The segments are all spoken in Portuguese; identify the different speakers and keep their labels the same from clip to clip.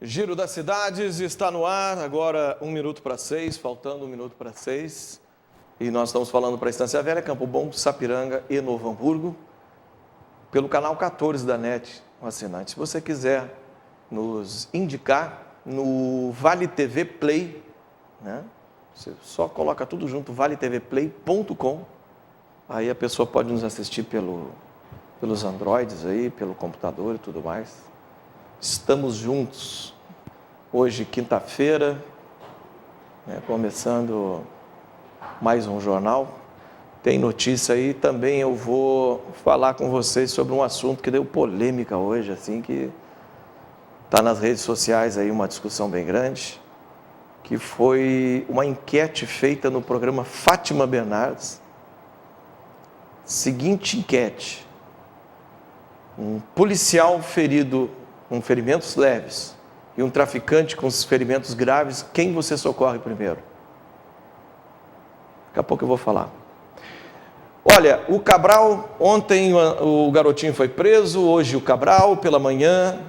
Speaker 1: Giro das Cidades está no ar, agora 6:01, faltando 6:01. E nós estamos falando para a Estância Velha, Campo Bom, Sapiranga e Novo Hamburgo, pelo canal 14 da NET, um assinante. Se você quiser nos indicar no Vale TV Play, né? Você só coloca tudo junto, valetvplay.com. Aí a pessoa pode nos assistir pelos Androids aí, pelo computador e tudo mais. Estamos juntos. Hoje, quinta-feira, né, começando mais um jornal. Tem notícia aí, também eu vou falar com vocês sobre um assunto que deu polêmica hoje, assim, que está nas redes sociais aí, uma discussão bem grande, que foi uma enquete feita no programa Fátima Bernardes. Seguinte enquete: um policial ferido com ferimentos leves e um traficante com ferimentos graves, quem você socorre primeiro? Daqui a pouco eu vou falar. Olha, o Cabral, ontem o garotinho foi preso, hoje o Cabral, pela manhã,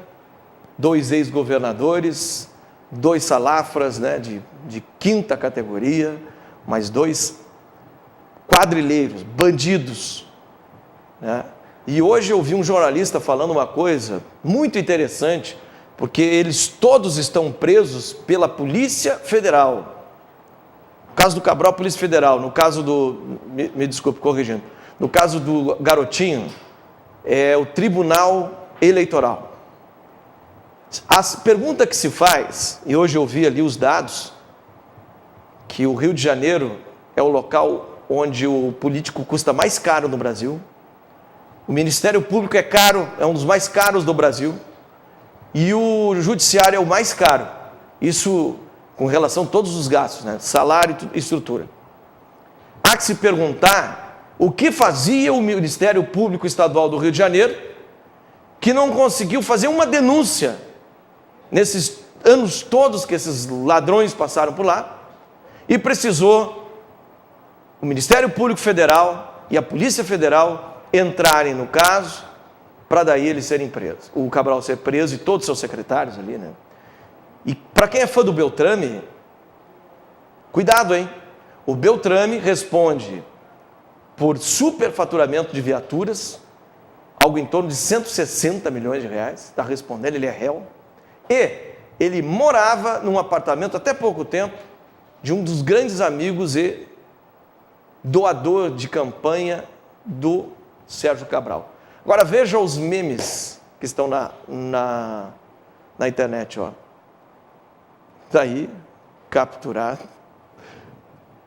Speaker 1: 2 ex-governadores, 2 salafras, né, de quinta categoria, mais 2 quadrilheiros, bandidos, né? E hoje eu vi um jornalista falando uma coisa muito interessante, porque eles todos estão presos pela Polícia Federal. No caso do Cabral, Polícia Federal. No caso me desculpe, corrigindo. No caso do garotinho, é o Tribunal Eleitoral. A pergunta que se faz, e hoje eu vi ali os dados, que o Rio de Janeiro é o local onde o político custa mais caro no Brasil. O Ministério Público é caro, é um dos mais caros do Brasil. E o Judiciário é o mais caro. Isso com relação a todos os gastos, né? Salário e estrutura. Há que se perguntar o que fazia o Ministério Público Estadual do Rio de Janeiro que não conseguiu fazer uma denúncia nesses anos todos que esses ladrões passaram por lá e precisou o Ministério Público Federal e a Polícia Federal entrarem no caso para daí eles serem presos. O Cabral ser preso e todos os seus secretários ali, né? E para quem é fã do Beltrame, cuidado, hein? O Beltrame responde por superfaturamento de viaturas, algo em torno de 160 milhões de reais, está respondendo, ele é réu. E ele morava num apartamento até pouco tempo de um dos grandes amigos e doador de campanha do Sérgio Cabral. Agora veja os memes que estão na internet, ó. Daí, capturado.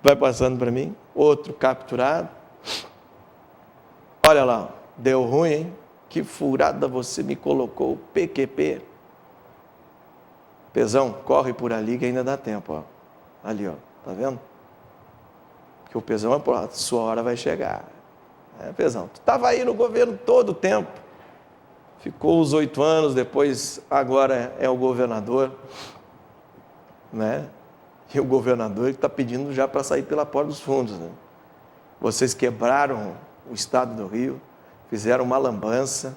Speaker 1: Vai passando para mim. Outro capturado. Olha lá, deu ruim, hein? Que furada você me colocou, PQP. Pezão, corre por ali que ainda dá tempo, ó. Ali, ó, tá vendo? Que o Pezão é pronto, sua hora vai chegar. Pezão, tu estava aí no governo todo o tempo, ficou os 8 anos, depois agora é o governador, né? E o governador está pedindo já para sair pela porta dos fundos, né? Vocês quebraram o estado do Rio, fizeram uma lambança,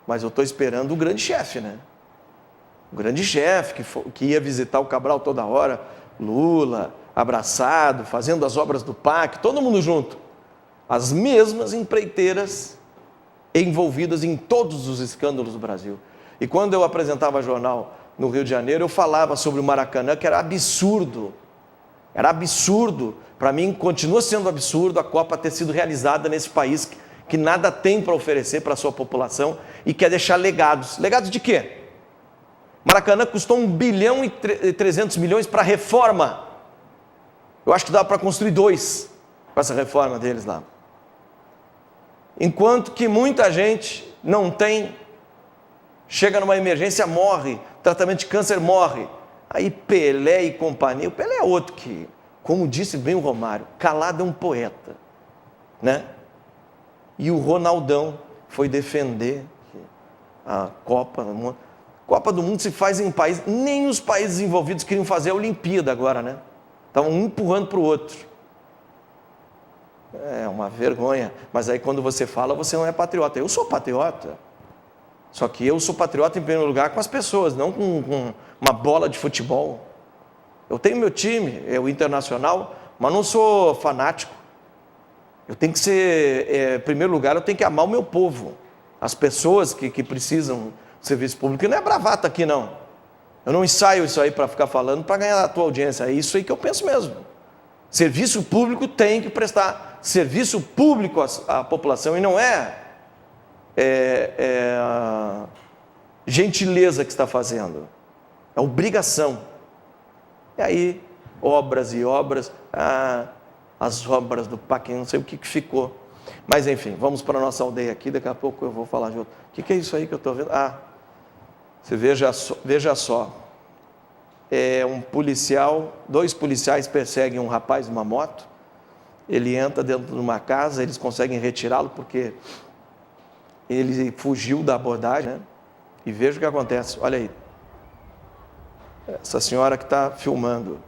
Speaker 1: mas eu estou esperando o grande chefe, né? O grande chefe que ia visitar o Cabral toda hora, Lula, abraçado, fazendo as obras do PAC, todo mundo junto. As mesmas empreiteiras envolvidas em todos os escândalos do Brasil. E quando eu apresentava jornal no Rio de Janeiro, eu falava sobre o Maracanã, que era absurdo. Era absurdo. Para mim, continua sendo absurdo a Copa ter sido realizada nesse país que nada tem para oferecer para a sua população e quer deixar legados. Legados de quê? Maracanã custou 1 bilhão e 300 milhões para reforma. Eu acho que dá para construir 2 com essa reforma deles lá. Enquanto que muita gente não tem, chega numa emergência, morre, tratamento de câncer, morre. Aí Pelé e companhia, o Pelé é outro que, como disse bem o Romário, calado é um poeta. né? E o Ronaldão foi defender a Copa do Mundo. Copa do Mundo se faz em países, nem os países envolvidos queriam fazer a Olimpíada agora, né? Estavam um empurrando para o outro. É uma vergonha. Mas aí quando você fala, você não é patriota. Eu sou patriota. Só que eu sou patriota em primeiro lugar com as pessoas, não com uma bola de futebol. Eu tenho meu time, é o Internacional, mas não sou fanático. Eu tenho que ser, em primeiro lugar, eu tenho que amar o meu povo. As pessoas que precisam de serviço público. E não é bravata aqui, não. Eu não ensaio isso aí para ficar falando para ganhar a tua audiência. É isso aí que eu penso mesmo. Serviço público tem que prestar serviço público à população e não é gentileza que está fazendo. É obrigação. E aí, obras e obras, as obras do PAC, não sei o que ficou. Mas enfim, vamos para a nossa aldeia aqui, daqui a pouco eu vou falar de outro. O que é isso aí que eu estou vendo? Você veja só. Um policial, 2 policiais perseguem um rapaz numa moto, ele entra dentro de uma casa, eles conseguem retirá-lo porque ele fugiu da abordagem, né? E veja o que acontece, olha aí. Essa senhora que está filmando.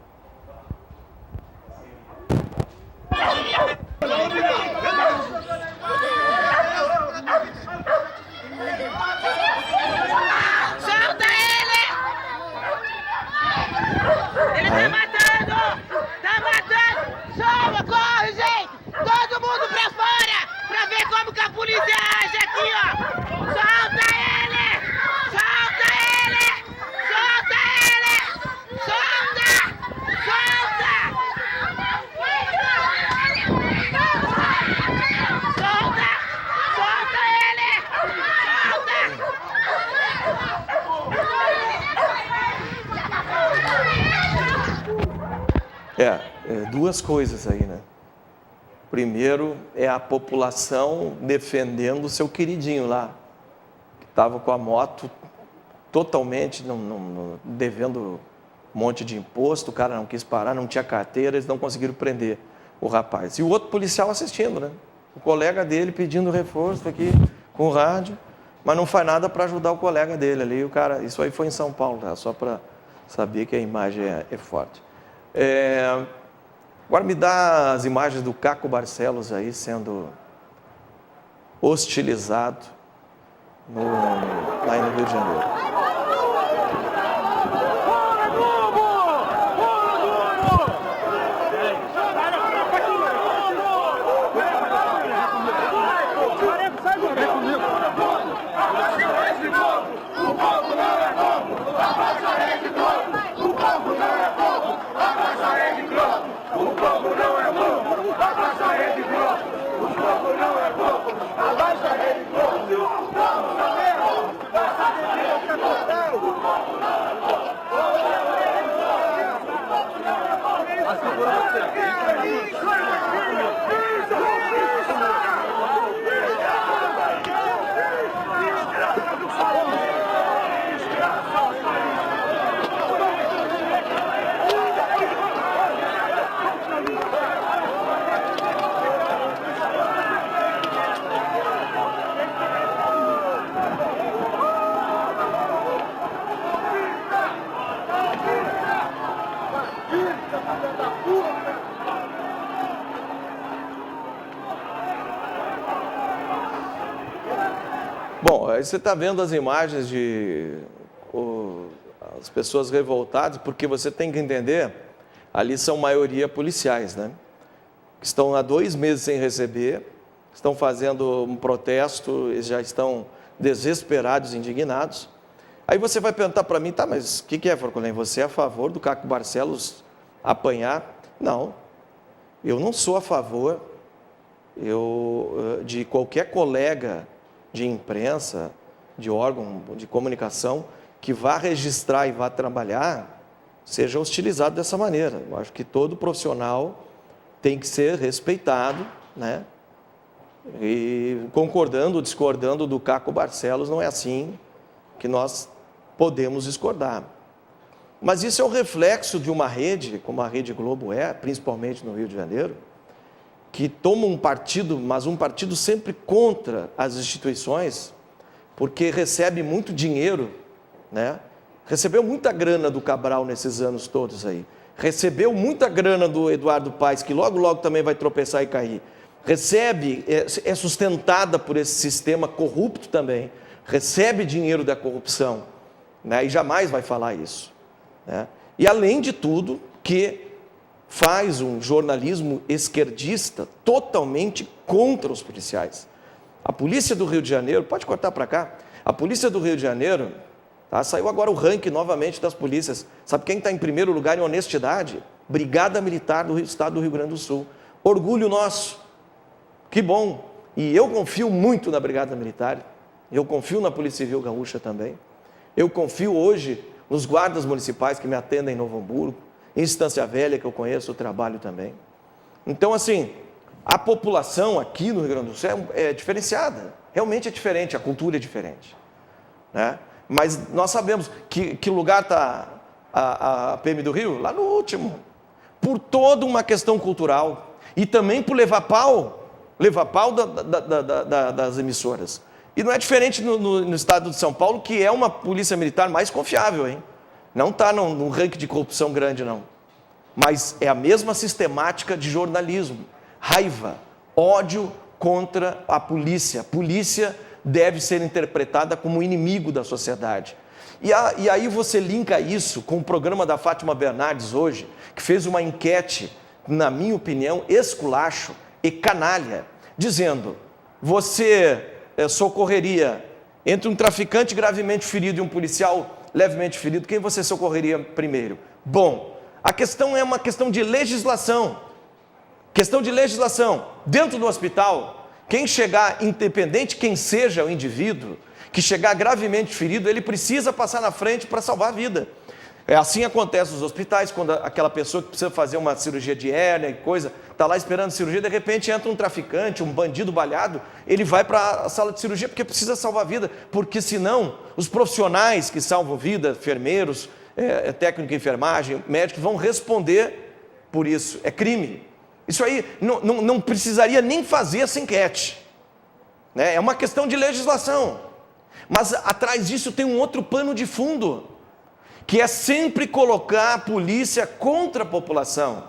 Speaker 2: Solta ele! Ele tá matando! Tá matando! Solta, corre, gente! Todo mundo pra fora! Pra ver como que a polícia age aqui, ó! Solta ele! Solta ele! Solta ele! Solta! Solta! Solta! Solta ele!
Speaker 1: Solta! 2 coisas aí, né? Primeiro é a população defendendo o seu queridinho lá, que estava com a moto totalmente devendo um monte de imposto, o cara não quis parar, não tinha carteira, eles não conseguiram prender o rapaz. E o outro policial assistindo, né? O colega dele pedindo reforço aqui com o rádio, mas não faz nada para ajudar o colega dele ali. O cara, isso aí foi em São Paulo, tá? Só para saber que a imagem é forte. Agora me dá as imagens do Caco Barcelos aí sendo hostilizado lá no Rio de Janeiro. Bom, aí você está vendo as imagens de as pessoas revoltadas, porque você tem que entender, ali são maioria policiais, né? Que estão há 2 meses sem receber, estão fazendo um protesto, eles já estão desesperados, indignados. Aí você vai perguntar para mim, tá, mas o que é, Forcolém? Você é a favor do Caco Barcelos apanhar? Não, eu não sou a favor de qualquer colega de imprensa, de órgão de comunicação, que vá registrar e vá trabalhar, seja hostilizado dessa maneira. Eu acho que todo profissional tem que ser respeitado, né? E concordando ou discordando do Caco Barcelos, não é assim que nós podemos discordar. Mas isso é o reflexo de uma rede, como a Rede Globo é, principalmente no Rio de Janeiro, que toma um partido, mas um partido sempre contra as instituições, porque recebe muito dinheiro, né? Recebeu muita grana do Cabral nesses anos todos aí. Recebeu muita grana do Eduardo Paes, que logo, logo também vai tropeçar e cair. Recebe, é sustentada por esse sistema corrupto também. Recebe dinheiro da corrupção, né? E jamais vai falar isso, né? E além de tudo, que faz um jornalismo esquerdista totalmente contra os policiais. A polícia do Rio de Janeiro, pode cortar para cá, a polícia do Rio de Janeiro, tá, saiu agora o ranking novamente das polícias. Sabe quem está em primeiro lugar em honestidade? Brigada Militar do Estado do Rio Grande do Sul. Orgulho nosso. Que bom. E eu confio muito na Brigada Militar. Eu confio na Polícia Civil Gaúcha também. Eu confio hoje nos guardas municipais que me atendem em Novo Hamburgo, em Estância Velha, que eu conheço o trabalho também. Então, assim, a população aqui no Rio Grande do Sul é diferenciada. Realmente é diferente, a cultura é diferente, né? Mas nós sabemos que lugar está a PM do Rio? Lá no último. Por toda uma questão cultural. E também por levar pau das emissoras. E não é diferente no estado de São Paulo, que é uma polícia militar mais confiável, hein? Não está num ranking de corrupção grande, não. Mas é a mesma sistemática de jornalismo. Raiva, ódio contra a polícia. A polícia deve ser interpretada como inimigo da sociedade. E aí você linka isso com o programa da Fátima Bernardes hoje, que fez uma enquete, na minha opinião, esculacho e canalha, dizendo: você socorreria entre um traficante gravemente ferido e um policial levemente ferido, quem você socorreria primeiro? Bom, a questão é uma questão de legislação. Questão de legislação. Dentro do hospital, quem chegar, independente quem seja o indivíduo, que chegar gravemente ferido, ele precisa passar na frente para salvar a vida. Assim acontece nos hospitais, quando aquela pessoa que precisa fazer uma cirurgia de hérnia e coisa, está lá esperando cirurgia, de repente entra um traficante, um bandido balhado, ele vai para a sala de cirurgia porque precisa salvar a vida, porque senão os profissionais que salvam vida, enfermeiros, técnico de enfermagem, médicos, vão responder por isso. É crime. Isso aí não precisaria nem fazer essa enquete, né? É uma questão de legislação. Mas atrás disso tem um outro pano de fundo, que é sempre colocar a polícia contra a população.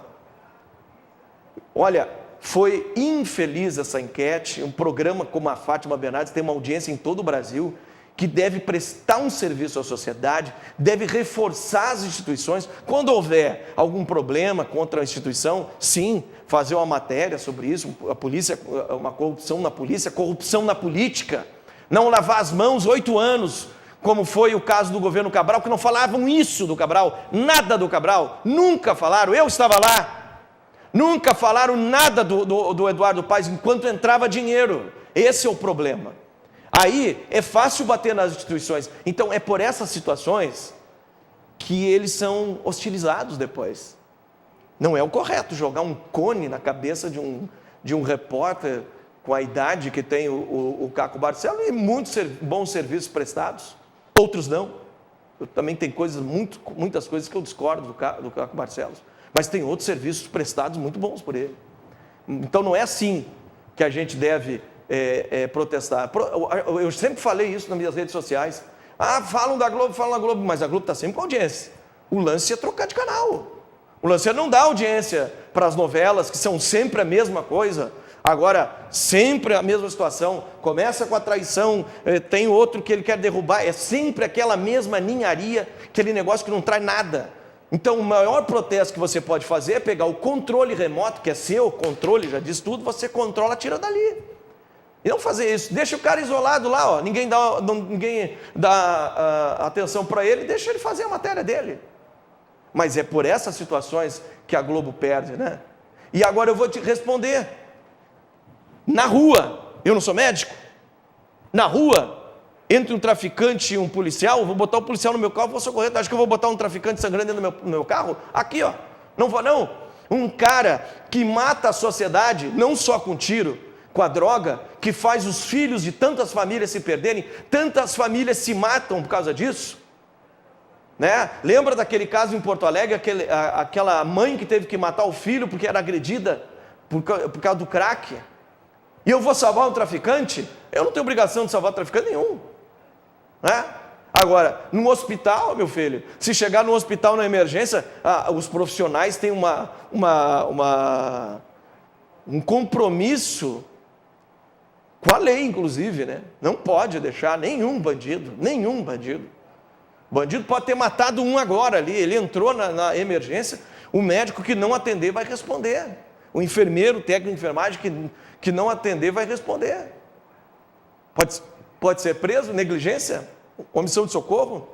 Speaker 1: Olha, foi infeliz essa enquete. Um programa como a Fátima Bernardes tem uma audiência em todo o Brasil, que deve prestar um serviço à sociedade, deve reforçar as instituições. Quando houver algum problema contra a instituição, sim, fazer uma matéria sobre isso, a polícia, uma corrupção na polícia, corrupção na política, não lavar as mãos 8 anos, como foi o caso do governo Cabral, que não falavam isso do Cabral, nada do Cabral, nunca falaram, eu estava lá, nunca falaram nada do Eduardo Paes enquanto entrava dinheiro. Esse é o problema. Aí é fácil bater nas instituições. Então é por essas situações que eles são hostilizados depois. Não é o correto jogar um cone na cabeça de um repórter com a idade que tem o Caco Barcelos e muitos bons serviços prestados. Outros não. Eu também tenho muitas coisas que eu discordo do Caco Barcelos. Mas tem outros serviços prestados muito bons por ele. Então não é assim que a gente deve protestar. Eu sempre falei isso nas minhas redes sociais. Falam da Globo, mas a Globo está sempre com audiência. O lance é trocar de canal. O lance é não dar audiência para as novelas, que são sempre a mesma coisa. Agora, sempre a mesma situação, começa com a traição, tem outro que ele quer derrubar, é sempre aquela mesma ninharia, aquele negócio que não traz nada. Então, o maior protesto que você pode fazer é pegar o controle remoto, que é seu, o controle já diz tudo, você controla, tira dali. E não fazer isso, deixa o cara isolado lá, ó, ninguém dá atenção para ele, deixa ele fazer a matéria dele. Mas é por essas situações que a Globo perde, né? E agora eu vou te responder. Na rua, eu não sou médico, na rua, entre um traficante e um policial, eu vou botar o policial no meu carro, vou socorrer, acho que eu vou botar um traficante sangrando no meu carro? Aqui, ó, não vou não. Um cara que mata a sociedade, não só com tiro, com a droga, que faz os filhos de tantas famílias se perderem, tantas famílias se matam por causa disso, né? Lembra daquele caso em Porto Alegre, aquela mãe que teve que matar o filho porque era agredida por causa do crack, e eu vou salvar um traficante, eu não tenho obrigação de salvar traficante nenhum, né? Agora, no hospital, meu filho, se chegar no hospital na emergência, os profissionais têm um compromisso com a lei, inclusive, né? Não pode deixar nenhum bandido. Bandido pode ter matado um agora ali, ele entrou na emergência, o médico que não atender vai responder. O enfermeiro, o técnico de enfermagem que não atender vai responder. Pode ser preso, negligência, omissão de socorro,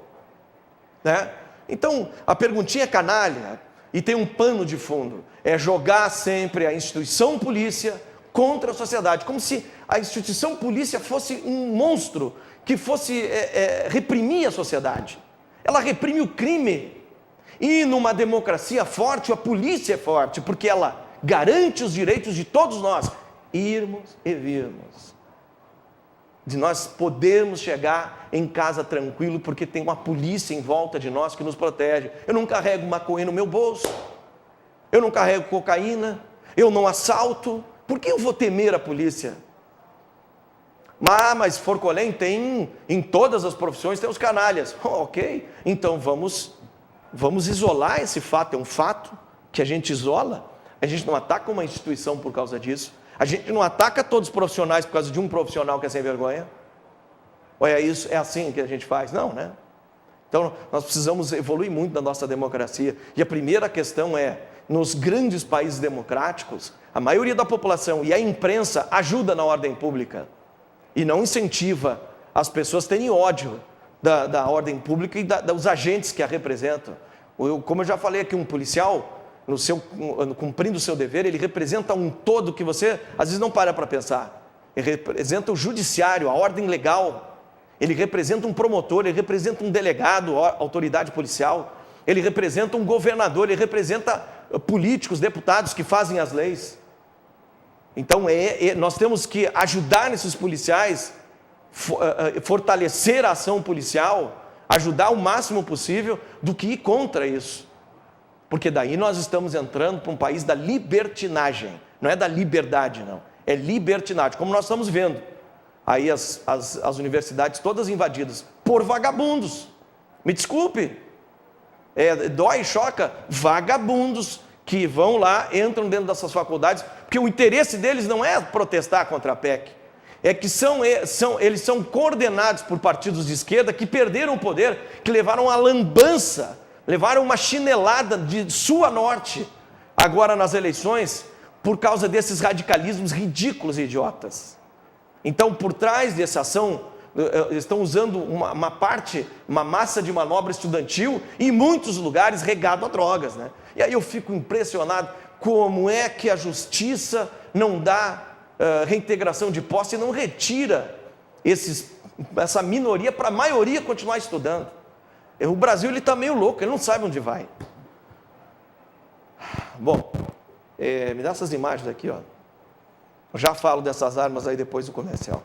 Speaker 1: né? Então, a perguntinha é canalha e tem um pano de fundo. É jogar sempre a instituição polícia contra a sociedade, como se a instituição polícia fosse um monstro que fosse reprimir a sociedade. Ela reprime o crime. E numa democracia forte, a polícia é forte, porque ela garante os direitos de todos nós, irmos e virmos. De nós podermos chegar em casa tranquilo, porque tem uma polícia em volta de nós que nos protege. Eu não carrego maconha no meu bolso, eu não carrego cocaína, eu não assalto. Por que eu vou temer a polícia? Mas Forcolém tem, em todas as profissões, tem os canalhas. Ok, então vamos isolar esse fato, é um fato que a gente isola. A gente não ataca uma instituição por causa disso. A gente não ataca todos os profissionais por causa de um profissional que é sem vergonha. Ou é isso, é assim que a gente faz? Não, né? Então, nós precisamos evoluir muito na nossa democracia. E a primeira questão é, nos grandes países democráticos, a maioria da população e a imprensa ajuda na ordem pública e não incentiva as pessoas a terem ódio da ordem pública e dos agentes que a representam. Como eu já falei aqui, um policial, cumprindo o seu dever, ele representa um todo que você às vezes não para pensar. Ele representa o judiciário, a ordem legal, ele representa um promotor, ele representa um delegado, autoridade policial, ele representa um governador, ele representa políticos, deputados que fazem as leis. Então nós temos que ajudar nesses policiais, fortalecer a ação policial, ajudar o máximo possível do que ir contra isso. Porque daí nós estamos entrando para um país da libertinagem, não é da liberdade não, é libertinagem, como nós estamos vendo. Aí as universidades todas invadidas por vagabundos, me desculpe, dói e choca, vagabundos que vão lá, entram dentro dessas faculdades, porque o interesse deles não é protestar contra a PEC, é que eles são coordenados por partidos de esquerda que perderam o poder, que levaram a lambança, levaram uma chinelada de sul a norte, agora nas eleições, por causa desses radicalismos ridículos e idiotas. Então, por trás dessa ação, estão usando uma massa de manobra estudantil, em muitos lugares regado a drogas, né? E aí eu fico impressionado como é que a justiça não dá reintegração de posse e não retira essa minoria para a maioria continuar estudando. O Brasil está meio louco, ele não sabe onde vai. Bom, me dá essas imagens aqui, ó. Eu já falo dessas armas aí depois do comercial.